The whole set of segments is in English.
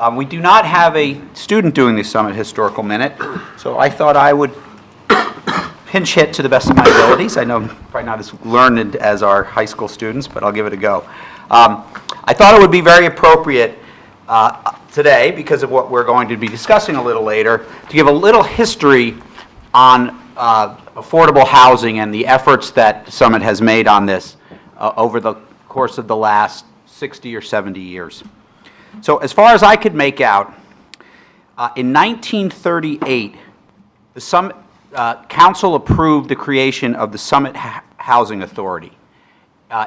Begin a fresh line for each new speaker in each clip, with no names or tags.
We do not have a student doing the Summit Historical Minute, so I thought I would pinch hit to the best of my abilities. I know I'm probably not as learned as our high school students, but I'll give it a go. I thought it would be very appropriate today, because of what we're going to be discussing a little later, to give a little history on affordable housing and the efforts that Summit has made on this over the course of the last 60 or 70 years. So as far as I could make out, in 1938, the Summit Council approved the creation of the Summit Housing Authority.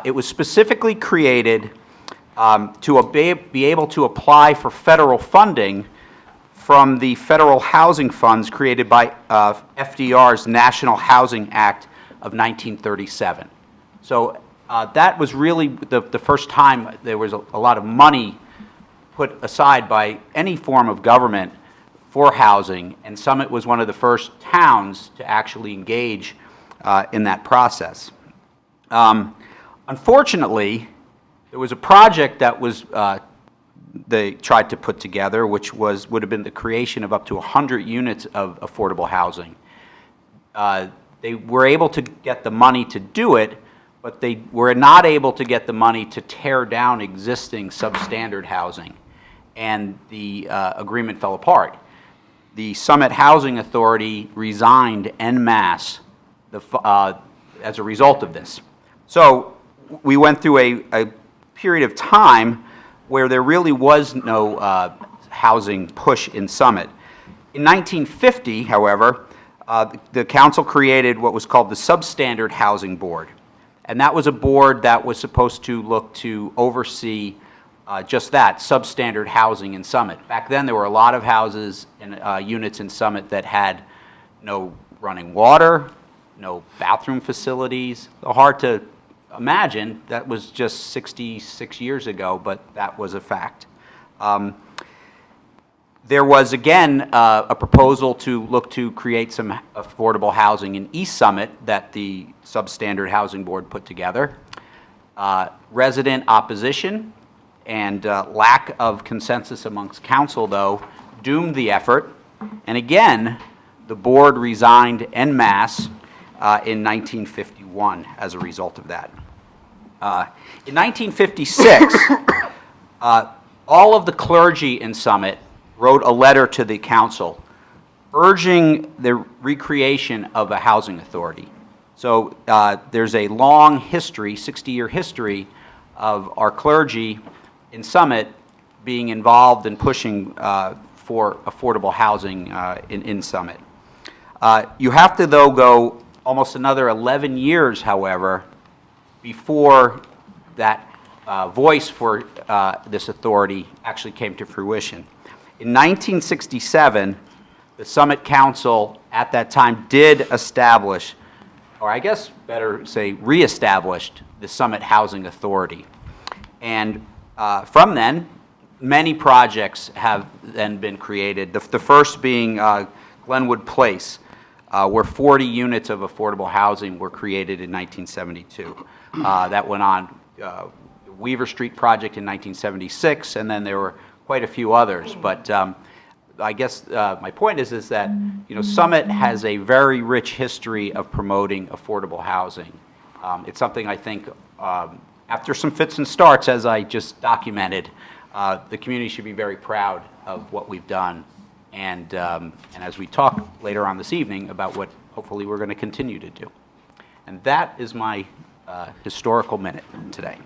It was specifically created to be able to apply for federal funding from the federal housing funds created by FDR's National Housing Act of 1937. So that was really the first time there was a lot of money put aside by any form of government for housing, and Summit was one of the first towns to actually engage in that process. Unfortunately, there was a project that was they tried to put together, which would have been the creation of up to 100 units of affordable housing. They were able to get the money to do it, but they were not able to get the money to tear down existing substandard housing, and the agreement fell apart. The Summit Housing Authority resigned en masse as a result of this. So we went through a period of time where there really was no housing push in Summit. In 1950, however, the council created what was called the Substandard Housing Board. And that was a board that was supposed to look to oversee just that, substandard housing in Summit. Back then, there were a lot of houses and units in Summit that had no running water, no bathroom facilities. Hard to imagine. That was just 66 years ago, but that was a fact. There was, again, a proposal to look to create some affordable housing in East Summit that the Substandard Housing Board put together. Resident opposition and lack of consensus amongst council, though, doomed the effort. And again, the board resigned en masse in 1951 as a result of that. In 1956, all of the clergy in Summit wrote a letter to the council urging the recreation of a housing authority. So there's a long history, 60-year history, of our clergy in Summit being involved in pushing for affordable housing in Summit. You have to, though, go almost another 11 years, however, before that voice for this authority actually came to fruition. In 1967, the Summit Council at that time did establish, or I guess better say reestablished, the Summit Housing Authority. And from then, many projects have then been created. The first being Glenwood Place, where 40 units of affordable housing were created in 1972. That went on Weaver Street project in 1976, and then there were quite a few others. But I guess my point is that Summit has a very rich history of promoting affordable housing. It's something I think after some fits and starts, as I just documented, the community should be very proud of what we've done. And as we talk later on this evening about what hopefully we're going to continue to do. And that is my historical minute today.